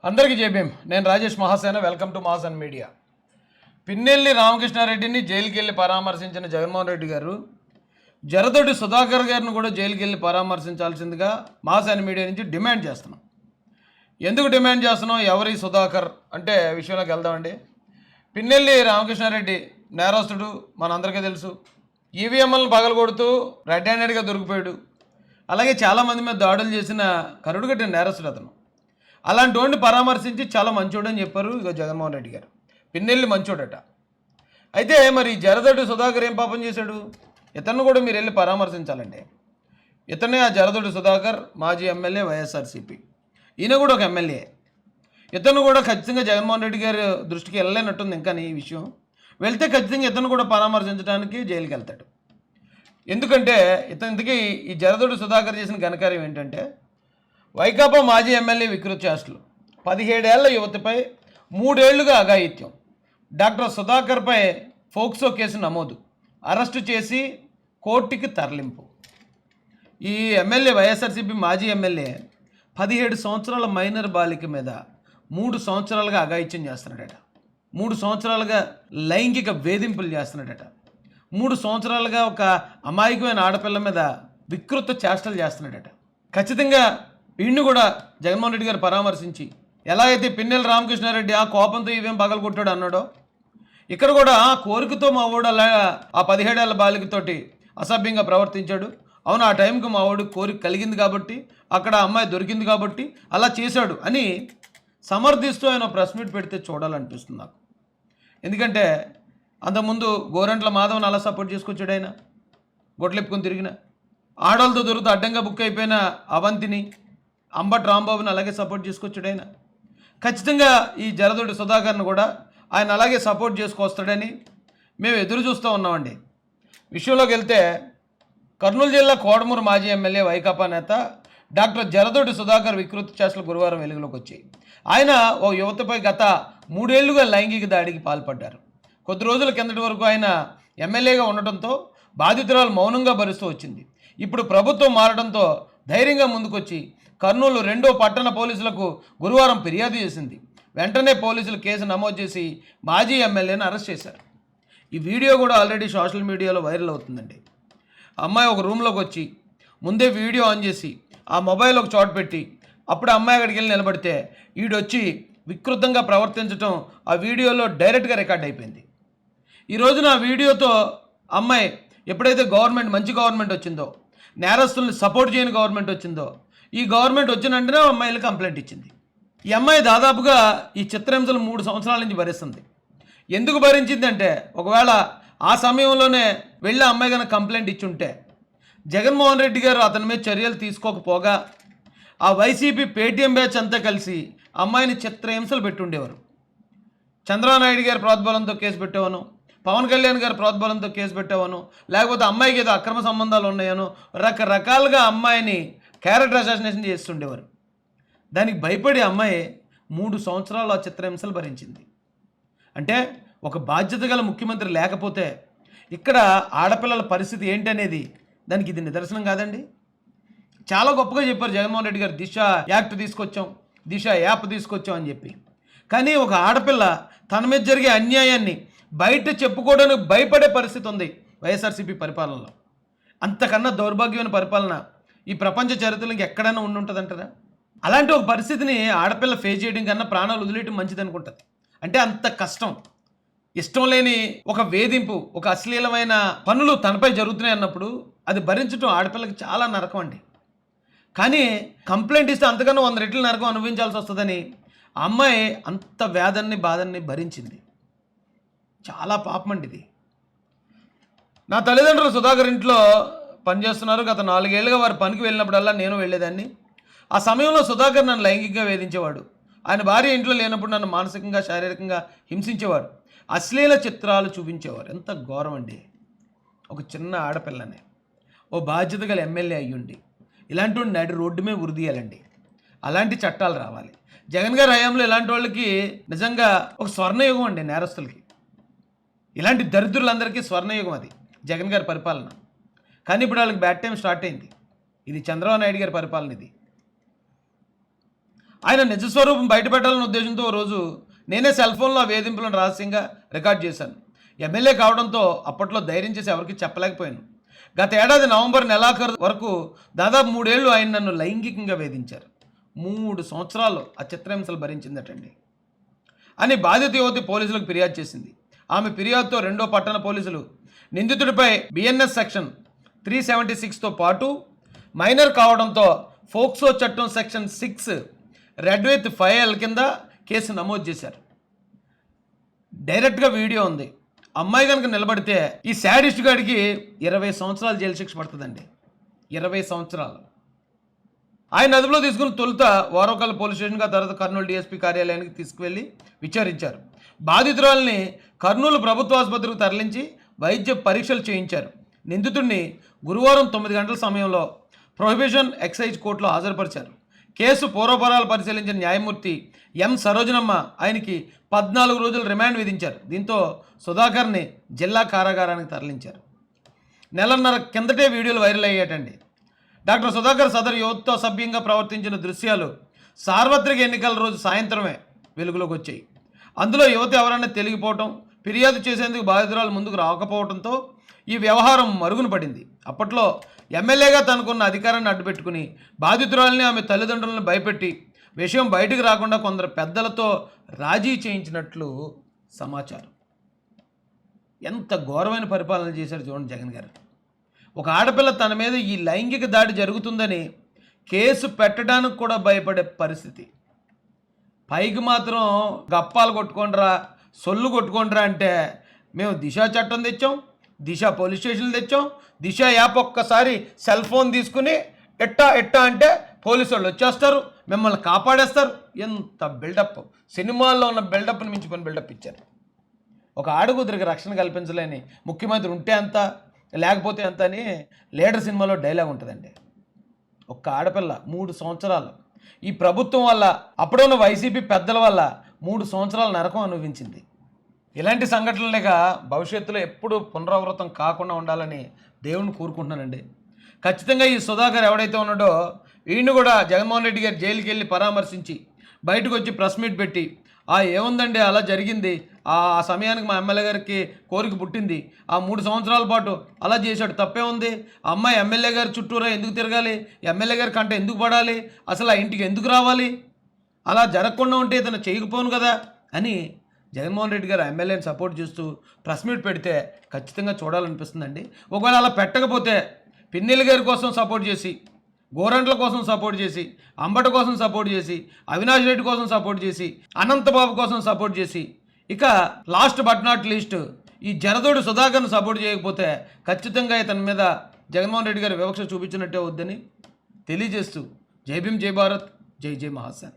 అందరికీ జేబీఎం. నేను Rajesh Mahasena. Welcome to Mahasena media. Pinnelli రామకృష్ణారెడ్డిని జైలుకి వెళ్ళి పరామర్శించిన జగన్మోహన్ రెడ్డి గారు జరదొడ్డి సుధాకర్ గారిని కూడా జైలుకి వెళ్ళి పరామర్శించాల్సిందిగా మహాసేన మీడియా నుంచి డిమాండ్ చేస్తున్నాం. ఎందుకు డిమాండ్ చేస్తున్నాం, ఎవరి సుధాకర్ అంటే విషయంలోకి వెళ్దామండి. పిన్నెల్లి రామకృష్ణారెడ్డి నేరస్తుడు, మనందరికీ తెలుసు. ఈవీఎంలను పగలగొడుతూ రెడ్ హ్యాండెడ్గా దొరికిపోయాడు. అలాగే చాలామంది మీద దాడులు చేసిన కరుడుగట్టిన నేరస్తుడు అతను. అలాంటి వాడిని పరామర్శించి చాలా మంచోడని చెప్పారు ఇక జగన్మోహన్ రెడ్డి గారు. పిన్నెల్లి మంచోడట. అయితే మరి జరదొడ్డి సుధాకర్ ఏం పాపం చేశాడు? ఇతను కూడా మీరు వెళ్ళి పరామర్శించాలండి. ఇతనే ఆ జరదొడ్డి సుధాకర్, మాజీ ఎమ్మెల్యే, వైఎస్ఆర్సీపీ. ఈయన కూడా ఒక ఎమ్మెల్యే. ఇతను కూడా ఖచ్చితంగా జగన్మోహన్ రెడ్డి గారి దృష్టికి వెళ్ళలేనట్టుంది. ఇంకా ఈ విషయం వెళ్తే ఖచ్చితంగా ఇతను కూడా పరామర్శించడానికి జైలుకి వెళ్తాడు. ఎందుకంటే ఇంతకీ ఈ జరదొడ్డి సుధాకర్ చేసిన ఘనకార్యం ఏంటంటే, వైకాపా మాజీ ఎమ్మెల్యే వికృత చేష్టలు, 17 ఏళ్ల యువతిపై 3 ఏళ్లుగా అఘాయిత్యం, డాక్టర్ సుధాకర్పై ఫోక్సో కేసు నమోదు, అరెస్టు చేసి కోర్టుకి తరలింపు. ఈ ఎమ్మెల్యే, వైఎస్ఆర్సీపీ మాజీ ఎమ్మెల్యే 17 సంవత్సరాల మైనర్ బాలిక మీద 3 సంవత్సరాలుగా అఘాయిత్యం చేస్తున్నాడట. 3 సంవత్సరాలుగా లైంగిక వేధింపులు చేస్తున్నాడట. 3 సంవత్సరాలుగా ఒక అమాయకమైన ఆడపిల్ల మీద వికృత చేష్టలు చేస్తున్నాడట. ఖచ్చితంగా వీడిని కూడా జగన్మోహన్ రెడ్డి గారు పరామర్శించి, ఎలా అయితే పిన్నెల్లి రామకృష్ణారెడ్డి ఆ కోపంతో ఇవేం పగలగొట్టాడు అన్నాడో, ఇక్కడ కూడా ఆ కోరికతో మా వాడు అలా ఆ 17 ఏళ్ల బాలికతోటి అసభ్యంగా ప్రవర్తించాడు. అవును, ఆ టైంకి మా వాడు కోరిక కలిగింది కాబట్టి, అక్కడ అమ్మాయి దొరికింది కాబట్టి అలా చేశాడు అని సమర్థిస్తూ ఆయన ప్రెస్ మీట్ పెడితే చూడాలనిపిస్తుంది నాకు. ఎందుకంటే అంతకుముందు గోరంట్ల మాధవన్ అలా సపోర్ట్ చేసుకొచ్చాడు ఆయన, గొడ్లెప్పుకొని తిరిగిన. ఆడవాళ్ళతో దొరుకుతూ అడ్డంగా బుక్ అయిపోయిన అవంతిని, అంబట్ రాంబాబుని అలాగే సపోర్ట్ చేసుకొచ్చాడు ఆయన. ఖచ్చితంగా ఈ జరదొడ్డి సుధాకర్ని కూడా ఆయన అలాగే సపోర్ట్ చేసుకొస్తాడని మేము ఎదురు చూస్తూ ఉన్నామండి. విషయంలోకి వెళ్తే, కర్నూలు జిల్లా కోడమూరు మాజీ ఎమ్మెల్యే, వైకాపా నేత డాక్టర్ జరదొడ్డి సుధాకర్ వికృత చేష్టలు గురువారం వెలుగులోకి వచ్చాయి. ఆయన ఓ యువతపై గత 3 ఏళ్లుగా లైంగిక దాడికి పాల్పడ్డారు. కొద్ది రోజుల కిందటి వరకు ఆయన ఎమ్మెల్యేగా ఉండటంతో బాధితురాలు మౌనంగా భరిస్తూ వచ్చింది. ఇప్పుడు ప్రభుత్వం మారడంతో ధైర్యంగా ముందుకొచ్చి కర్నూలు 2వ పట్టణ పోలీసులకు గురువారం ఫిర్యాదు చేసింది. వెంటనే పోలీసులు కేసు నమోదు చేసి మాజీ ఎమ్మెల్యేని అరెస్ట్ చేశారు. ఈ వీడియో కూడా ఆల్రెడీ సోషల్ మీడియాలో వైరల్ అవుతుందండి. అమ్మాయి ఒక రూమ్లోకి వచ్చి ముందే వీడియో ఆన్ చేసి ఆ మొబైల్ ఒక చోట పెట్టి, అప్పుడు అమ్మాయి అక్కడికి వెళ్ళి నిలబడితే ఈడొచ్చి వికృతంగా ప్రవర్తించడం ఆ వీడియోలో డైరెక్ట్గా రికార్డ్ అయిపోయింది. ఈ రోజున ఆ వీడియోతో అమ్మాయి ఎప్పుడైతే మంచి గవర్నమెంట్ వచ్చిందో, నేరస్తుల్ని సపోర్ట్ చేయని గవర్నమెంట్ వచ్చిందో, ఈ గవర్నమెంట్ వచ్చిన వెంటనే అమ్మాయిలు కంప్లైంట్ ఇచ్చింది. ఈ అమ్మాయి దాదాపుగా ఈ చిత్రహింసలు 3 సంవత్సరాల నుంచి భరిస్తుంది. ఎందుకు భరించింది అంటే, ఒకవేళ ఆ సమయంలోనే వెళ్ళి అమ్మాయి కనుక కంప్లైంట్ ఇచ్చుంటే జగన్మోహన్ రెడ్డి గారు అతని మీద చర్యలు తీసుకోకపోగా ఆ వైసీపీ పేటీఎం బ్యాచ్ అంతా కలిసి అమ్మాయిని చిత్రహింసలు పెట్టుండేవారు. చంద్రబాబు నాయుడు గారి ప్రోద్బలంతో కేసు పెట్టేవాను, పవన్ కళ్యాణ్ గారి ప్రోద్బలంతో కేసు పెట్టేవాను, లేకపోతే అమ్మాయికి ఏదో అక్రమ సంబంధాలు ఉన్నాయను, రకరకాలుగా అమ్మాయిని క్యారెక్టర్ అసాసినేషన్ చేస్తుండేవారు. దానికి భయపడి అమ్మాయి 3 సంవత్సరాలు ఆ చిత్రహింసలు భరించింది. అంటే ఒక బాధ్యత గల ముఖ్యమంత్రి లేకపోతే ఇక్కడ ఆడపిల్లల పరిస్థితి ఏంటనేది దానికి ఇది నిదర్శనం కాదండి. చాలా గొప్పగా చెప్పారు జగన్మోహన్ రెడ్డి గారు, దిశ యాక్ట్ తీసుకొచ్చాం, దిశ యాప్ తీసుకొచ్చాం అని చెప్పి. కానీ ఒక ఆడపిల్ల తన మీద జరిగే అన్యాయాన్ని బయట చెప్పుకోవడానికి భయపడే పరిస్థితి ఉంది వైఎస్ఆర్సీపీ పరిపాలనలో. అంతకన్నా దౌర్భాగ్యమైన పరిపాలన ఈ ప్రపంచ చరిత్రలో ఎక్కడైనా ఉంటుందంటారా? అలాంటి ఒక పరిస్థితిని ఆడపిల్ల ఫేస్ చేయడం కన్నా ప్రాణాలు వదిలేయడం మంచిది అనుకుంటుంది. అంటే అంత కష్టం, ఇష్టం లేని ఒక వేధింపు, ఒక అశ్లీలమైన పనులు తనపై జరుగుతున్నాయి అన్నప్పుడు అది భరించడం ఆడపిల్లకి చాలా నరకం అండి. కానీ కంప్లైంట్ ఇస్తే అంతకన్నా 100 రెట్లు నరకం అనుభవించాల్సి వస్తుందని ఆ అమ్మాయి అంత వేదన్ని బాధని భరించింది. చాలా పాపం అండి ఇది. నా తల్లిదండ్రులు సుధాకర్ ఇంట్లో పనిచేస్తున్నారు. గత 4 ఏళ్ళుగా వారి పనికి వెళ్ళినప్పుడల్లా నేను వెళ్ళేదాన్ని. ఆ సమయంలో సుధాకర్ నన్ను లైంగికంగా వేధించేవాడు. ఆయన భార్య ఇంట్లో లేనప్పుడు నన్ను మానసికంగా, శారీరకంగా హింసించేవారు. అశ్లీల చిత్రాలు చూపించేవారు. ఎంత ఘోరం అండి. ఒక చిన్న ఆడపిల్లని ఓ బాధ్యత గల ఎమ్మెల్యే అయ్యుండి ఇలాంటి నడి రోడ్డు మీద ఉరిదీయాలండి. అలాంటి చట్టాలు రావాలి. జగన్ గారి హయాంలో ఇలాంటి వాళ్ళకి నిజంగా ఒక స్వర్ణయుగం అండి. నేరస్తులకి, ఇలాంటి దరిద్రులందరికీ స్వర్ణయుగం అది జగన్ గారి పరిపాలన. కానీ ఇప్పుడు వాళ్ళకి బ్యాడ్ టైం స్టార్ట్ అయింది. ఇది చంద్రబాబు నాయుడు గారి పరిపాలన. ఇది ఆయన నిజస్వరూపం బయటపెట్టాలనే ఉద్దేశంతో ఓ రోజు నేనే సెల్ ఫోన్లో ఆ వేధింపులను రహస్యంగా రికార్డ్ చేశాను. ఎమ్మెల్యే కావడంతో అప్పట్లో ధైర్యం చేసి ఎవరికి చెప్పలేకపోయాను. గత ఏడాది నవంబర్ నెలాఖరు వరకు దాదాపు 3 ఏళ్ళు ఆయన నన్ను లైంగికంగా వేధించారు. 3 సంవత్సరాలు ఆ చిత్రహింసలు భరించిందటండి అని బాధిత యువతి పోలీసులకు ఫిర్యాదు చేసింది. ఆమె ఫిర్యాదుతో రెండో పట్టణ పోలీసులు నిందితుడిపై బిఎన్ఎస్ సెక్షన్ 376తో పాటు మైనర్ కావడంతో ఫోక్సో చట్టం సెక్షన్ 6 రెడ్ విత్ 5L కింద కేసు నమోదు చేశారు. డైరెక్ట్గా వీడియో ఉంది. అమ్మాయి కనుక నిలబడితే ఈ శాడిస్ట్ గాడికి 20 సంవత్సరాలు జైలు శిక్ష పడుతుందండి. 20 సంవత్సరాలు. ఆయన అదుపులో తీసుకుని తొలుత వారోకల్ పోలీస్ స్టేషన్గా, తర్వాత కర్నూలు డిఎస్పీ కార్యాలయానికి తీసుకువెళ్ళి విచారించారు. బాధితురాల్ని కర్నూలు ప్రభుత్వ ఆసుపత్రికి తరలించి వైద్య పరీక్షలు చేయించారు. నిందితుడిని గురువారం 9 గంటల సమయంలో ప్రొహిబిషన్ ఎక్సైజ్ కోర్టులో హాజరుపరిచారు. కేసు పూర్వపరాలు పరిశీలించిన న్యాయమూర్తి ఎం సరోజనమ్మ ఆయనకి 14 రోజులు రిమాండ్ విధించారు. దీంతో సుధాకర్ని జిల్లా కారాగారానికి తరలించారు. నెలన్నర కిందటే వీడియోలు వైరల్ అయ్యాటండి. డాక్టర్ సుధాకర్ సదరు యువతతో సభ్యంగా ప్రవర్తించిన దృశ్యాలు సార్వత్రిక ఎన్నికల రోజు సాయంత్రమే వెలుగులోకి వచ్చాయి. అందులో యువత ఎవరైనా తెలిగిపోవటం, ఫిర్యాదు చేసేందుకు బాధితురాలు ముందుకు రాకపోవడంతో ఈ వ్యవహారం మరుగున పడింది. అప్పట్లో ఎమ్మెల్యేగా తనకున్న అధికారాన్ని అడ్డుపెట్టుకుని బాధితురాలని, ఆమె తల్లిదండ్రులను భయపెట్టి విషయం బయటకు రాకుండా కొందరు పెద్దలతో రాజీ చేయించినట్లు సమాచారం. ఎంత ఘోరమైన పరిపాలన చేశారు చూడండి జగన్ గారు. ఒక ఆడపిల్ల తన మీద ఈ లైంగిక దాడి జరుగుతుందని కేసు పెట్టడానికి కూడా భయపడే పరిస్థితి. పైకి మాత్రం గప్పాలు కొట్టుకోండిరా, సొల్లు కొట్టుకోండిరా అంటే మేము దిశ చట్టం తెచ్చాం, దిశ పోలీస్ స్టేషన్లు తెచ్చాం, దిశ యాప్ ఒక్కసారి సెల్ ఫోన్ తీసుకుని ఎట్టా అంటే పోలీసు వాళ్ళు వచ్చేస్తారు, మిమ్మల్ని కాపాడేస్తారు. ఎంత బిల్డప్, సినిమాల్లో ఉన్న బిల్డప్ని మించిపోయిన బిల్డప్ ఇచ్చారు. ఒక ఆడకూతురికి రక్షణ కల్పించలేని ముఖ్యమంత్రి ఉంటే అంత, లేకపోతే అంత అని లీడర్ సినిమాలో డైలాగ్ ఉంటుందండి. ఒక్క ఆడపిల్ల 3 సంవత్సరాలు ఈ ప్రభుత్వం వల్ల, అప్పుడున్న వైసీపీ పెద్దల వల్ల 3 సంవత్సరాల నరకం అనుభవించింది. ఇలాంటి సంఘటనలేక భవిష్యత్తులో ఎప్పుడు పునరావృతం కాకుండా ఉండాలని దేవుణ్ణి కోరుకుంటున్నానండి. ఖచ్చితంగా ఈ సుధాకర్ ఎవడైతే ఉన్నాడో ఈయన కూడా జగన్మోహన్ రెడ్డి గారు జైలుకి వెళ్ళి పరామర్శించి బయటకు వచ్చి ప్రెస్ మీట్ పెట్టి ఏముందండి అలా జరిగింది, ఆ సమయానికి మా ఎమ్మెల్యే గారికి కోరిక పుట్టింది, ఆ 3 సంవత్సరాల పాటు అలా చేశాడు, తప్పే ఉంది, ఆ అమ్మాయి ఎమ్మెల్యే గారి చుట్టూరా ఎందుకు తిరగాలి, ఎమ్మెల్యే గారి కంట ఎందుకు పడాలి, అసలు ఆ ఇంటికి ఎందుకు రావాలి, అలా జరగకుండా ఉంటే ఇతను చేయకపోను కదా అని జగన్మోహన్ రెడ్డి గారు ఎమ్మెల్యేని సపోర్ట్ చేస్తూ ప్రెస్ మీట్ పెడితే ఖచ్చితంగా చూడాలనిపిస్తుందండి. ఒకవేళ అలా పెట్టకపోతే పిన్నెల్లి గారి కోసం సపోర్ట్ చేసి, గోరంట్ల కోసం సపోర్ట్ చేసి, అంబట కోసం సపోర్ట్ చేసి, అవినాష్ రెడ్డి కోసం సపోర్ట్ చేసి, అనంతబాబు కోసం సపోర్ట్ చేసి, ఇక లాస్ట్ బట్ నాట్ లీస్ట్ ఈ జరదోడు సుధాకర్ను సపోర్ట్ చేయకపోతే ఖచ్చితంగా ఇతని మీద జగన్మోహన్ రెడ్డి గారు వివక్ష చూపించినట్టే వద్దని తెలియజేస్తూ జై భీమ్, జై భారత్, జై జై మహాసేన.